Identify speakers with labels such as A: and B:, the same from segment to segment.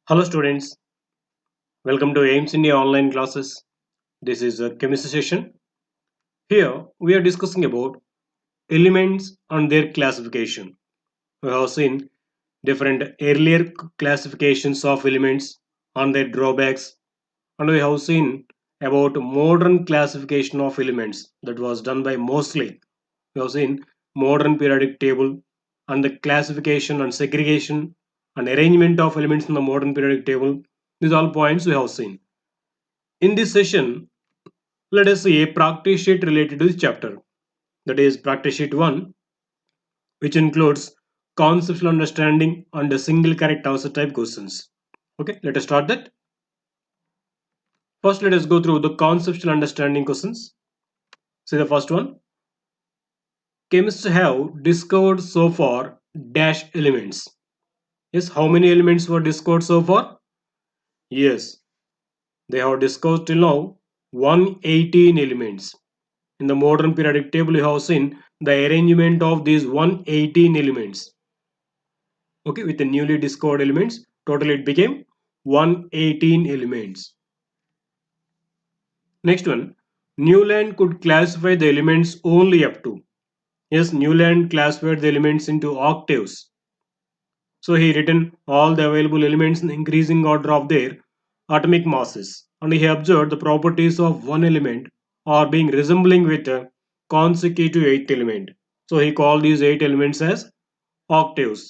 A: Hello students, welcome to AIMS India online classes. This is a chemistry session. Here we are discussing about elements and their classification. We have seen different earlier classifications of elements and their drawbacks, and we have seen about modern classification of elements that was done by Moseley. We have seen modern periodic table and the classification and segregation and arrangement of elements in the modern periodic table. These all points we have seen. In this session, let us see a practice sheet related to this chapter. That is practice sheet 1, which includes conceptual understanding and a single correct answer type questions. Okay, let us start that. First, let us go through the conceptual understanding questions. See the first one. Chemists have discovered so far dash elements. Yes, how many elements were discovered so far? Yes, they have discovered till now 118 elements. In the modern periodic table, you have seen the arrangement of these 118 elements. Okay, with the newly discovered elements, total it became 118 elements. Next one, Newland could classify the elements only up to. Yes, Newland classified the elements into octaves. So he written all the available elements in increasing order of their atomic masses, and he observed the properties of one element are being resembling with a consecutive eighth element. So he called these eight elements as octaves.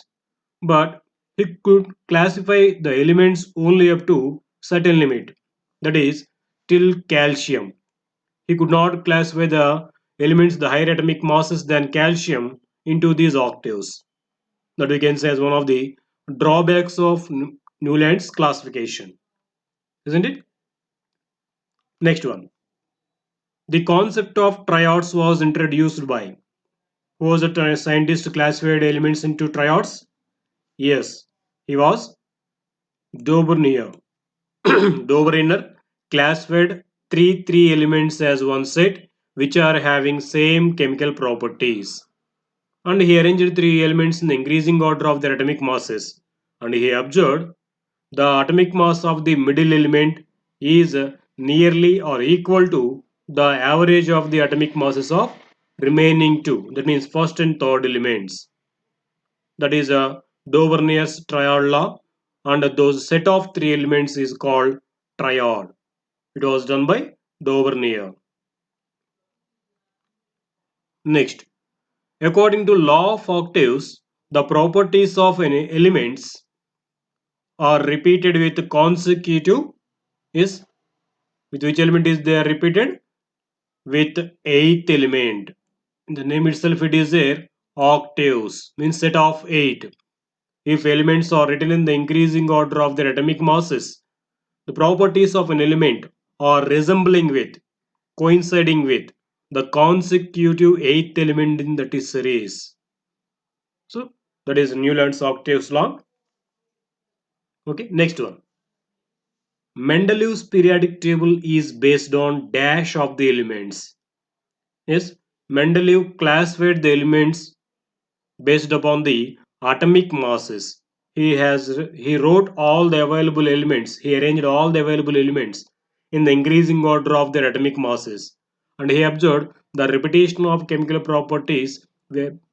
A: But he could classify the elements only up to certain limit, that is till calcium. He could not classify the elements the higher atomic masses than calcium into these octaves. That we can say as one of the drawbacks of Newland's classification, isn't it? Next one, the concept of triads was introduced by who was a scientist who classified elements into triads? Yes, he was Dobrunier. Dobriner classified three elements as one set which are having same chemical properties. And he arranged three elements in the increasing order of their atomic masses. And he observed the atomic mass of the middle element is nearly or equal to the average of the atomic masses of remaining two. That means first and third elements. That is a Dovernier's triad law, and those set of three elements is called triad. It was done by Dovernier. Next, according to law of octaves, the properties of any elements are repeated with consecutive is with which element is they are repeated with eighth element. In the name itself it is there octaves means set of eight. If elements are written in the increasing order of their atomic masses, the properties of an element are resembling with, coinciding with the consecutive eighth element in that is series. So that is Newland's octaves law. Okay, next one. Mendeleev's periodic table is based on dash of the elements. Yes, Mendeleev classified the elements based upon the atomic masses. He wrote all the available elements. He arranged all the available elements in the increasing order of their atomic masses, and he observed the repetition of chemical properties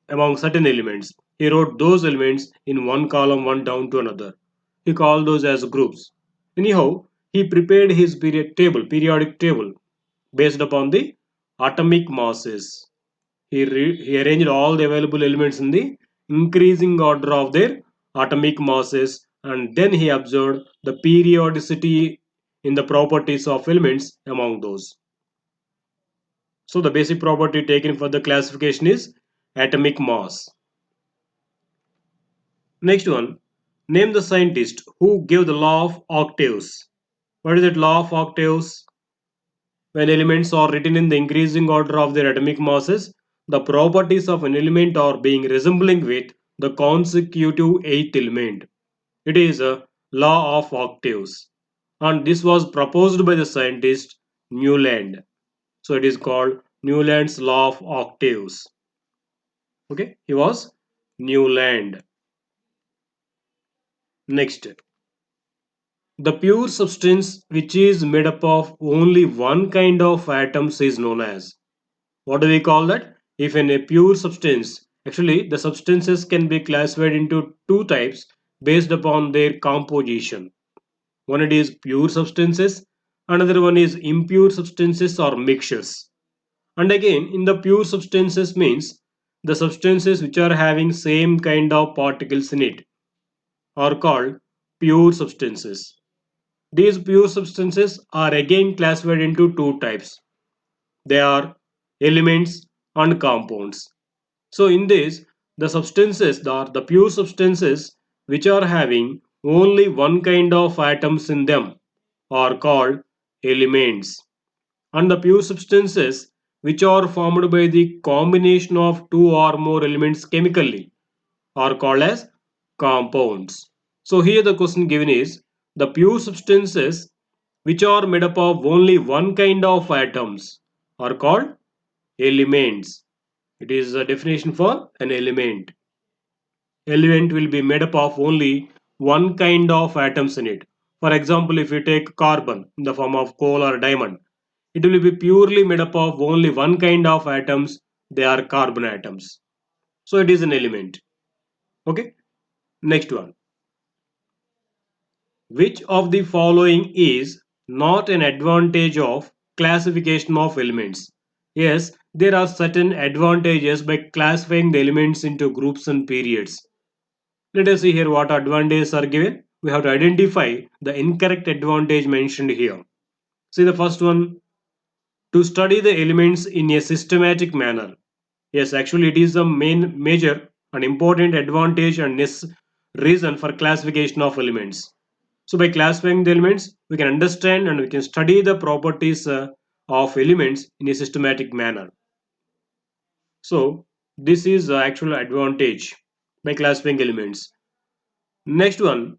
A: among certain elements. He wrote those elements in one column, one down to another. He called those as groups. Anyhow, he prepared his periodic table, based upon the atomic masses. He arranged all the available elements in the increasing order of their atomic masses, and then he observed the periodicity in the properties of elements among those. So the basic property taken for the classification is atomic mass. Next one, name the scientist who gave the law of octaves. What is that law of octaves? When elements are written in the increasing order of their atomic masses, the properties of an element are being resembling with the consecutive eighth element. It is a law of octaves, and this was proposed by the scientist Newland. So it is called Newland's law of octaves. Okay, he was Newland. Next, The pure substance which is made up of only one kind of atoms is known as, what do we call that? If in a pure substance, actually the substances can be classified into two types based upon their composition. One it is pure substances, another one is impure substances or mixtures. And again, in the pure substances means the substances which are having same kind of particles in it are called pure substances. These pure substances are again classified into two types. They are elements and compounds. So in this, the substances, the pure substances which are having only one kind of atoms in them are called elements. And the pure substances which are formed by the combination of two or more elements chemically are called as compounds. So here the question given is the pure substances which are made up of only one kind of atoms are called elements. It is a definition for an element. Element will be made up of only one kind of atoms in it. For example, if you take carbon in the form of coal or diamond, it will be purely made up of only one kind of atoms. They are carbon atoms. So it is an element. Okay. Next one. Which of the following is not an advantage of classification of elements? Yes, there are certain advantages by classifying the elements into groups and periods. Let us see here what advantages are given. We have to identify the incorrect advantage mentioned here. See the first one, to study the elements in a systematic manner. Yes, actually it is the main major and important advantage and reason for classification of elements. So by classifying the elements, we can understand and we can study the properties of elements in a systematic manner. So this is the actual advantage by classifying elements. Next one,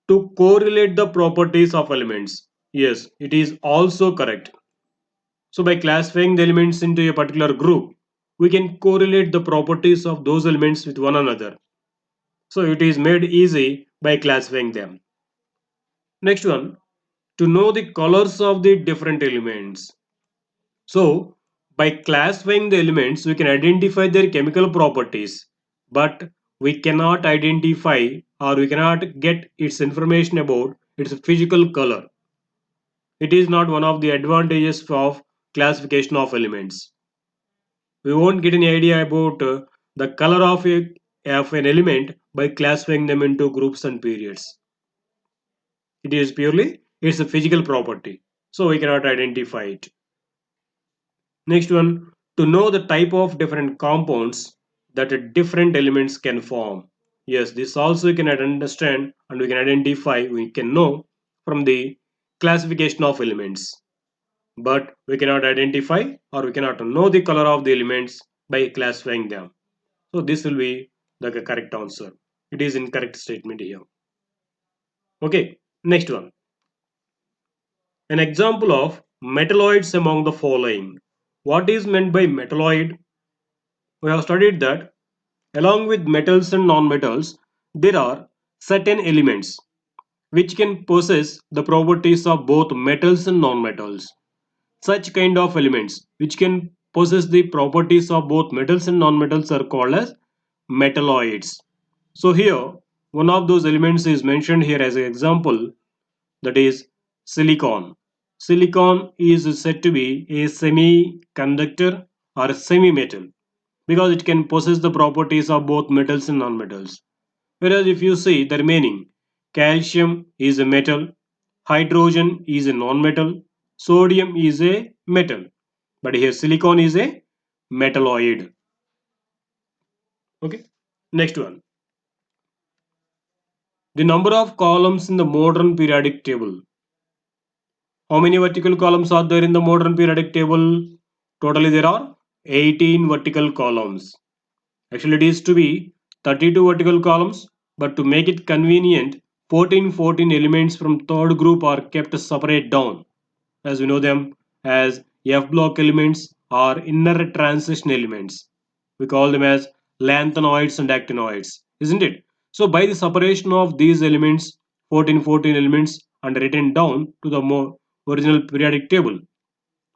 A: to correlate the properties of elements. Yes, it is also correct. So by classifying the elements into a particular group, we can correlate the properties of those elements with one another. So it is made easy by classifying them. Next one, to know the colors of the different elements. So by classifying the elements, we can identify their chemical properties, but we cannot identify or we cannot get its information about its physical color. It is not one of the advantages of classification of elements. We won't get any idea about the color of an element by classifying them into groups and periods. It is purely it's a physical property, so we cannot identify it. Next one, to know the type of different compounds that different elements can form. Yes, this also we can understand and we can identify, we can know from the classification of elements. But we cannot identify or we cannot know the color of the elements by classifying them. So this will be the correct answer. It is incorrect statement here. Okay, next one. An example of metalloids among the following. What is meant by metalloid? We have studied that along with metals and non-metals, there are certain elements which can possess the properties of both metals and non-metals. Such kind of elements which can possess the properties of both metals and non-metals are called as metalloids. So here one of those elements is mentioned here as an example, that is silicon. Silicon is said to be a semiconductor or a semi-metal because it can possess the properties of both metals and non-metals. Whereas if you see the remaining, calcium is a metal, hydrogen is a non-metal, sodium is a metal, but here silicon is a metalloid. Okay, next one. The number of columns in the modern periodic table. How many vertical columns are there in the modern periodic table? Totally there are 18 vertical columns. Actually it is to be 32 vertical columns, but to make it convenient, 14 elements from third group are kept separate down, as we know them as F block elements or inner transition elements. We call them as lanthanoids and actinoids, isn't it? So by the separation of these elements, 14 elements and written down to the original periodic table.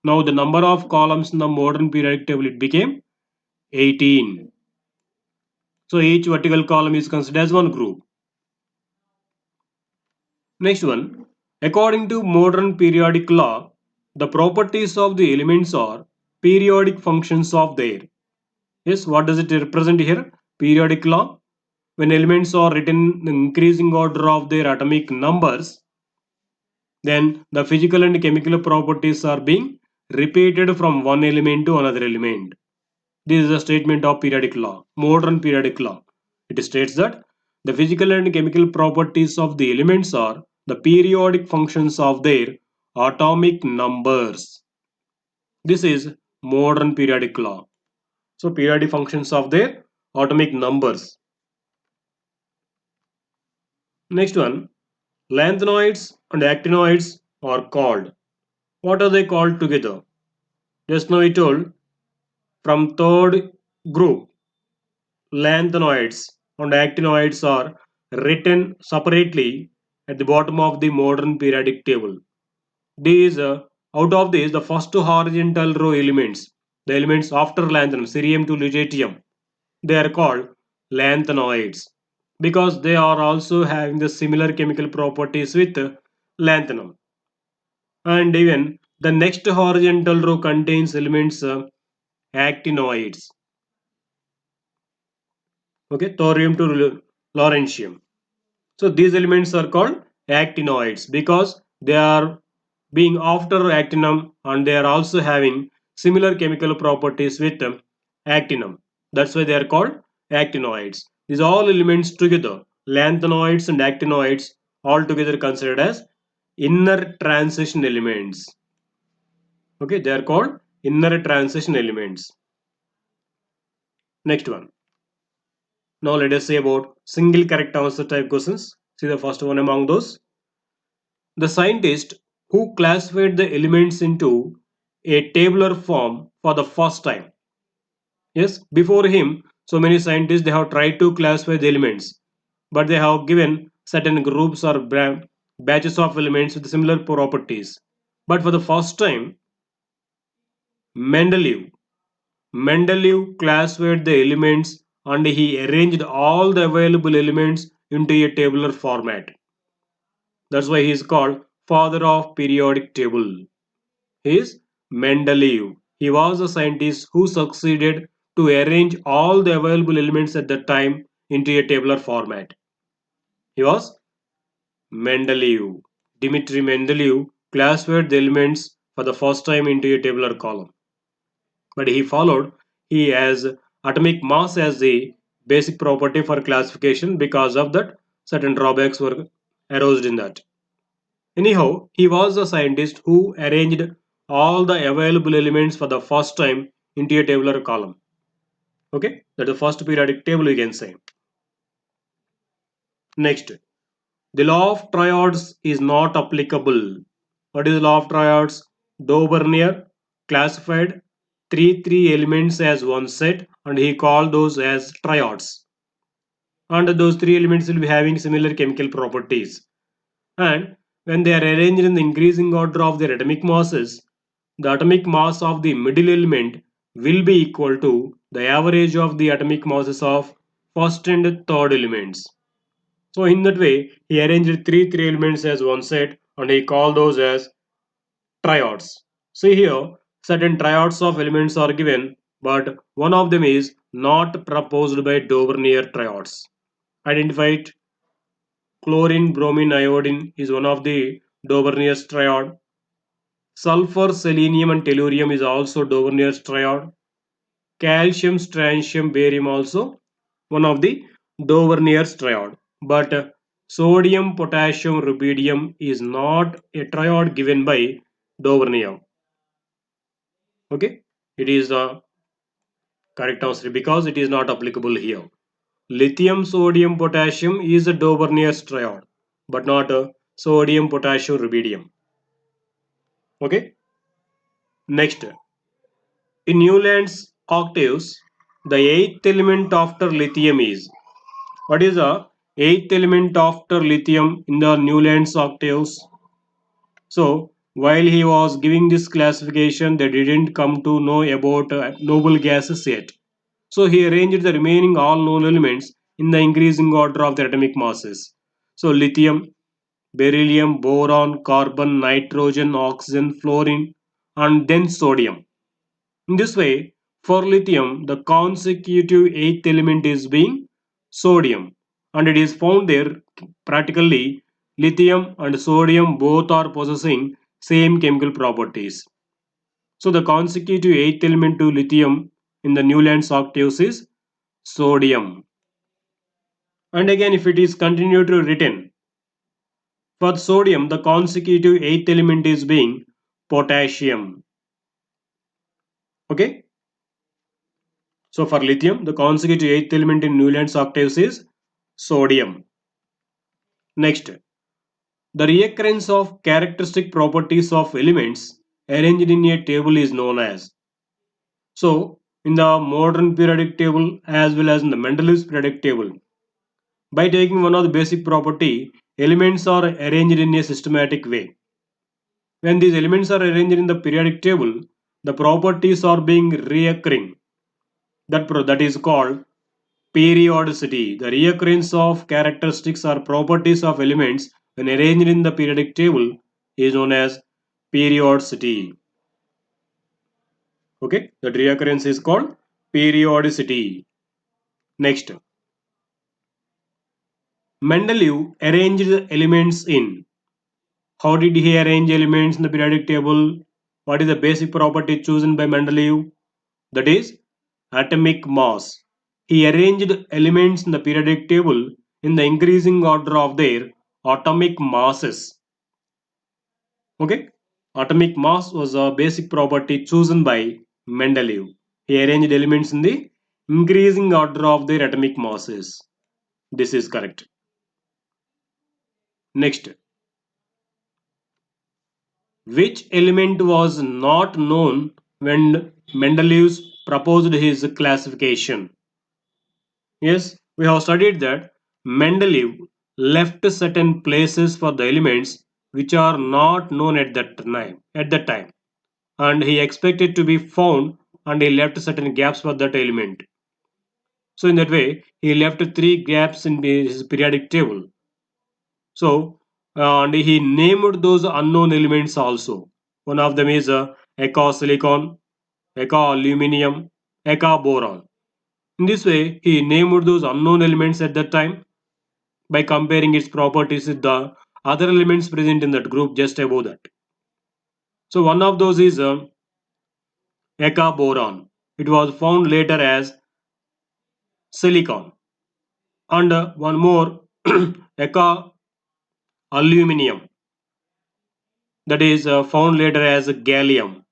A: Now the number of columns in the modern periodic table it became 18. So each vertical column is considered as one group. Next one, according to modern periodic law, the properties of the elements are periodic functions of their. Yes, what does it represent here? Periodic law. When elements are written in the increasing order of their atomic numbers, then the physical and chemical properties are being repeated from one element to another element. This is a statement of periodic law, modern periodic law. It states that the physical and chemical properties of the elements are the periodic functions of their atomic numbers. This is modern periodic law. So periodic functions of their atomic numbers. Next one, lanthanoids and actinoids are called. What are they called together? Just now we told from third group, lanthanoids and actinoids are written separately at the bottom of the modern periodic table. These, out of these, the first two horizontal row elements, the elements after lanthanum, cerium to lutetium, they are called lanthanoids because they are also having the similar chemical properties with lanthanum. And even the next horizontal row contains elements actinoids. Okay, thorium to lawrencium. So these elements are called actinoids because they are being after actinum and they are also having similar chemical properties with actinum. That's why they are called actinoids. These all elements together, lanthanoids and actinoids, all together considered as inner transition elements. Okay, they are called inner transition elements. Next one. Now let us say about single correct answer type questions. See the first one among those. The scientist who classified the elements into a tabular form for the first time. Yes, before him, so many scientists they have tried to classify the elements, but they have given certain groups or batches of elements with similar properties. But for the first time, Mendeleev, Mendeleev classified the elements and he arranged all the available elements into a tabular format. That's why he is called father of periodic table. He is Mendeleev. He was a scientist who succeeded to arrange all the available elements at that time into a tabular format. He was Mendeleev. Dmitry Mendeleev classified the elements for the first time into a tabular column. But he has atomic mass as the basic property for classification. Because of that, certain drawbacks were aroused in that. Anyhow, he was a scientist who arranged all the available elements for the first time into a tabular column. Okay, that's the first periodic table you can say. Next, the law of triads is not applicable. What is the law of triads? Daubernier classified three elements as one set and he called those as triads. And those three elements will be having similar chemical properties. And when they are arranged in the increasing order of their atomic masses, the atomic mass of the middle element will be equal to the average of the atomic masses of first and third elements. So in that way, he arranged three elements as one set and he called those as triads. See here, certain triads of elements are given, but one of them is not proposed by Daubernier triads. Identified chlorine, bromine, iodine is one of the Daubernier's triad. Sulfur, selenium, and tellurium is also Daubernier's triad. Calcium, strontium, barium also one of the Daubernier's triad. But sodium, potassium, rubidium is not a triad given by Daubernier. Okay, it is the correct answer because it is not applicable here. Lithium, sodium, potassium is a Daubernier's triad, but not a sodium, potassium, rubidium. Okay, next in Newland's octaves, the eighth element after lithium is. What is the eighth element after lithium in the Newland's octaves? So while he was giving this classification, they didn't come to know about noble gases yet. So he arranged the remaining all known elements in the increasing order of their atomic masses. So lithium, beryllium, boron, carbon, nitrogen, oxygen, fluorine, and then sodium. In this way, for lithium, the consecutive eighth element is being sodium, and it is found there practically lithium and sodium both are possessing same chemical properties. So the consecutive eighth element to lithium in the Newlands octaves is sodium. And again, if it is continued to written, for sodium, the consecutive eighth element is being potassium. Okay. So for lithium, the consecutive eighth element in Newlands octaves is sodium. Next, the reoccurrence of characteristic properties of elements arranged in a table is known as. So in the modern periodic table as well as in the Mendeleev's periodic table, by taking one of the basic property, elements are arranged in a systematic way. When these elements are arranged in the periodic table, the properties are being reoccurring. That is called periodicity. The reoccurrence of characteristics or properties of elements when arranged in the periodic table is known as periodicity. Okay, that reoccurrence is called periodicity. Next, Mendeleev arranged elements in. How did he arrange elements in the periodic table? What is the basic property chosen by Mendeleev? That is atomic mass. He arranged elements in the periodic table in the increasing order of their atomic masses. Okay, atomic mass was a basic property chosen by Mendeleev. He arranged elements in the increasing order of their atomic masses. This is correct. Next, which element was not known when Mendeleev proposed his classification? Yes, we have studied that Mendeleev left certain places for the elements which are not known at that time, and he expected to be found, and he left certain gaps for that element. So in that way, he left three gaps in his periodic table. So and he named those unknown elements also. One of them is Eka silicon, Eka aluminum, Eka boron. In this way, he named those unknown elements at that time by comparing its properties with the other elements present in that group just above that. So one of those is Eka boron. It was found later as silicon, and one more Eka aluminum, that is found later as gallium.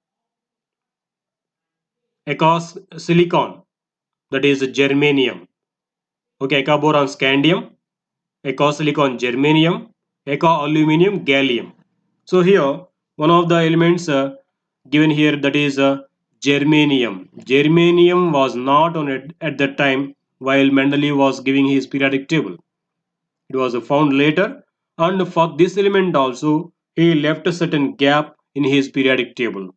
A: Eka silicon, that is germanium. Okay, Eka boron scandium, Eka silicon germanium, Eka aluminum gallium. So here one of the elements given here, that is germanium. Germanium was not on it at that time while Mendeleev was giving his periodic table. It was found later, and for this element also he left a certain gap in his periodic table.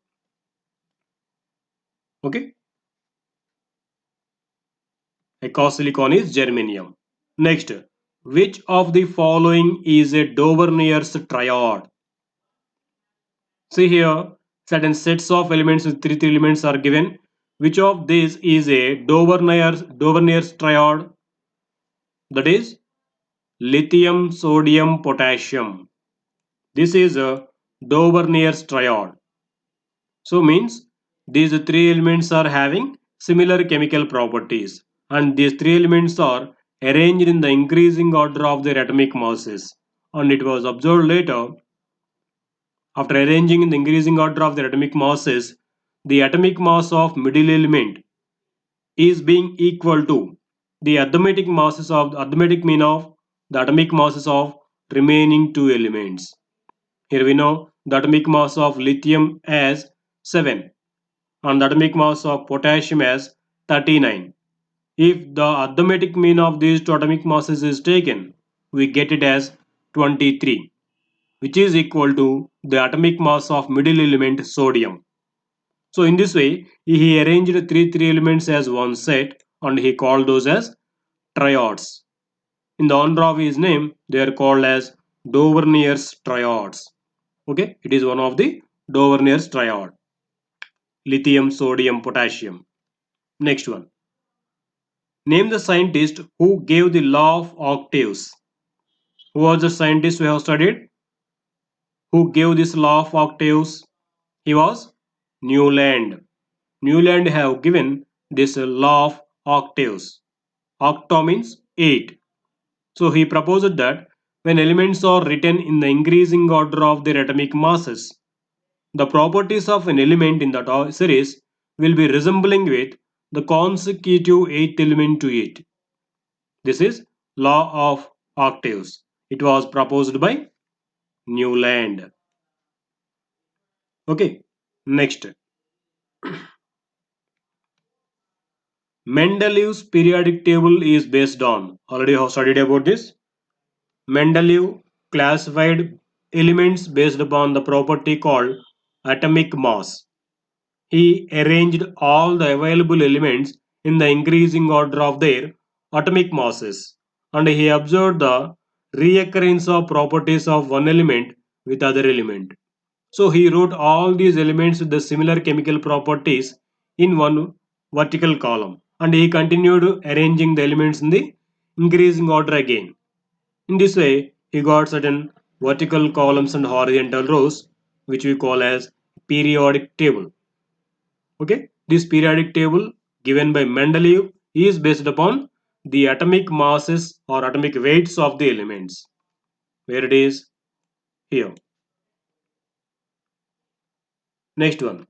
A: Okay, ecosilicon is germanium. Next, which of the following is a Dovernier's triad? See here, certain sets of elements with three elements are given. Which of these is a Dovernier's triad? That is lithium, sodium, potassium. This is a Dovernier's triad. So means these three elements are having similar chemical properties, and these three elements are arranged in the increasing order of their atomic masses. And it was observed later, after arranging in the increasing order of their atomic masses, the atomic mass of middle element is being equal to the arithmetic mean of the atomic masses of remaining two elements. Here we know the atomic mass of lithium as 7 and the atomic mass of potassium as 39. If the arithmetic mean of these two atomic masses is taken, we get it as 23, which is equal to the atomic mass of middle element sodium. So in this way, he arranged three elements as one set and he called those as triads. In the honor of his name, they are called as Duvernier's triads. Okay, it is one of the Duvernier's triad. Lithium, sodium, potassium. Next one. Name the scientist who gave the law of octaves. Who was the scientist we have studied? Who gave this law of octaves? He was Newland. Newland have given this law of octaves. Octa means 8. So he proposed that when elements are written in the increasing order of their atomic masses, the properties of an element in that series will be resembling with the consecutive eighth element to it. This is law of octaves. It was proposed by Newland. Okay, next. Mendeleev's periodic table is based on. Already have studied about this. Mendeleev classified elements based upon the property called atomic mass. He arranged all the available elements in the increasing order of their atomic masses, and he observed the reoccurrence of properties of one element with other element. So he wrote all these elements with the similar chemical properties in one vertical column, and he continued arranging the elements in the increasing order again. In this way, he got certain vertical columns and horizontal rows, which we call as periodic table. Okay, this periodic table given by Mendeleev is based upon the atomic masses or atomic weights of the elements. Where it is here. Next one.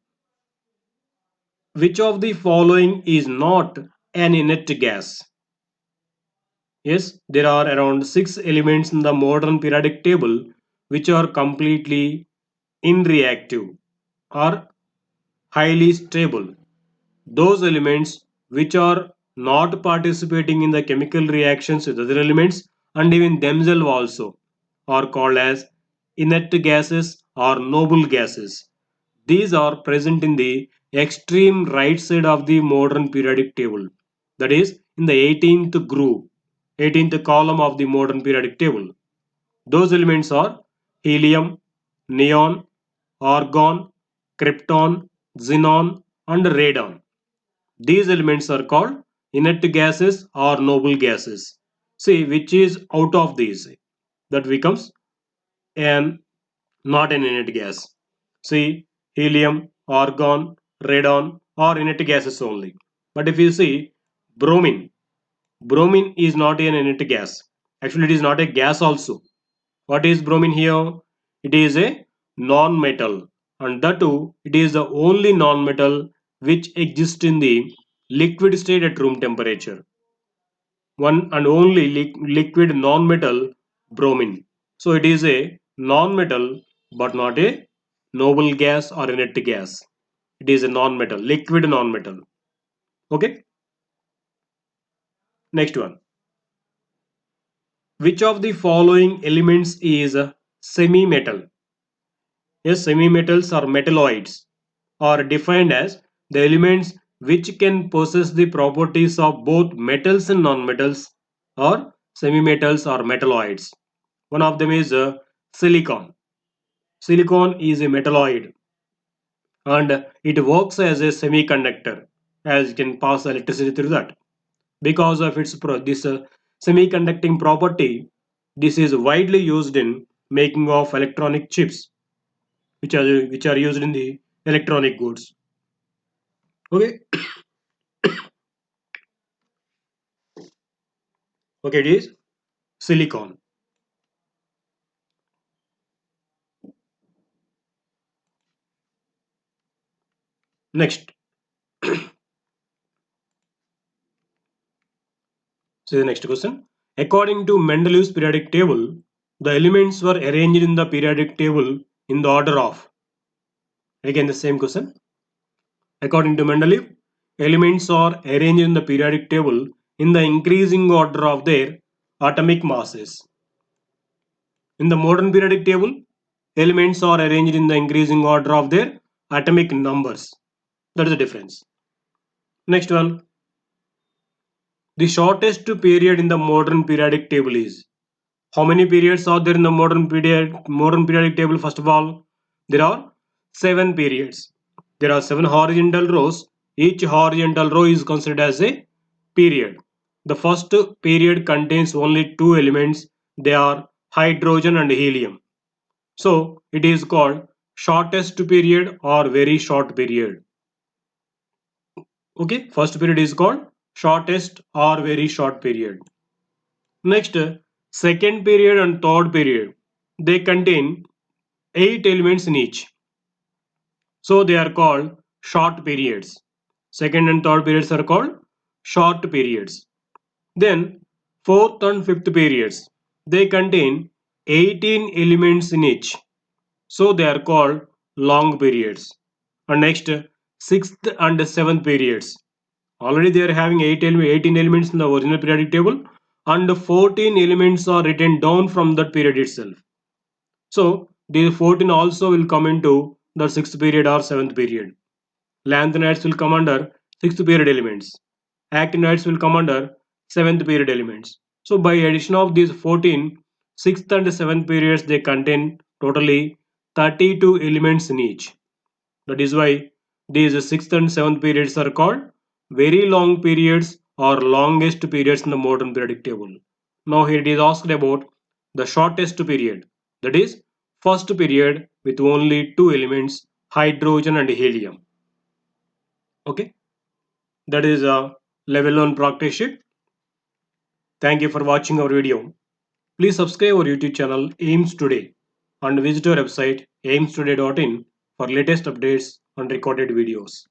A: Which of the following is not an inert gas? Yes, there are around 6 elements in the modern periodic table which are completely inreactive or highly stable. Those elements which are not participating in the chemical reactions with other elements and even themselves also are called as inert gases or noble gases. These are present in the extreme right side of the modern periodic table, that is in the 18th group, 18th column of the modern periodic table. Those elements are helium, neon, argon, krypton, xenon, and radon. These elements are called inert gases or noble gases. See which is out of these. That becomes an not an inert gas. See helium, argon, radon are inert gases only. But if you see bromine, bromine is not an inert gas. Actually, it is not a gas also. What is bromine here? It is a non-metal, and that too, it is the only non-metal which exists in the liquid state at room temperature. One and only liquid non-metal bromine. So it is a non-metal but not a noble gas or inert gas. It is a non-metal, liquid non-metal. Okay. Next one. Which of the following elements is a semi-metal? Yes, semi-metals or metalloids are defined as the elements which can possess the properties of both metals and non-metals or semi-metals or metalloids. One of them is silicon. Silicon is a metalloid and it works as a semiconductor as it can pass electricity through that. Because of its this semiconducting property, this is widely used in making of electronic chips which are used in the electronic goods. Okay. Okay, it is silicon. Next, see the next question. According to Mendeleev's periodic table, the elements were arranged in the periodic table in the order of. Again, the same question. According to Mendeleev, elements are arranged in the periodic table in the increasing order of their atomic masses. In the modern periodic table, elements are arranged in the increasing order of their atomic numbers. That is the difference. Next one, the shortest period in the modern periodic table is. How many periods are there in the modern periodic table? First of all, there are 7 periods. There are 7 horizontal rows. Each horizontal row is considered as a period. The first period contains only two elements. They are hydrogen and helium. So it is called shortest period or very short period. Okay, first period is called shortest or very short period. Next, second period and third period. They contain 8 elements in each. So they are called short periods. Second and third periods are called short periods. Then fourth and fifth periods. They contain 18 elements in each. So they are called long periods. And next, sixth and seventh periods. Already they are having 18 elements in the original periodic table and 14 elements are written down from that period itself. So the 14 also will come into the 6th period or 7th period. Lanthanides will come under 6th period elements. Actinides will come under 7th period elements. So by addition of these 14, 6th and 7th periods they contain totally 32 elements in each. That is why these 6th and 7th periods are called very long periods or longest periods in the modern periodic table. Now here it is asked about the shortest period, that is first period with only two elements, hydrogen and helium. Okay, that is a level 1 practice sheet. Thank you for watching our video. Please subscribe our YouTube channel AIMS Today and visit our website aimstoday.in for latest updates and recorded videos.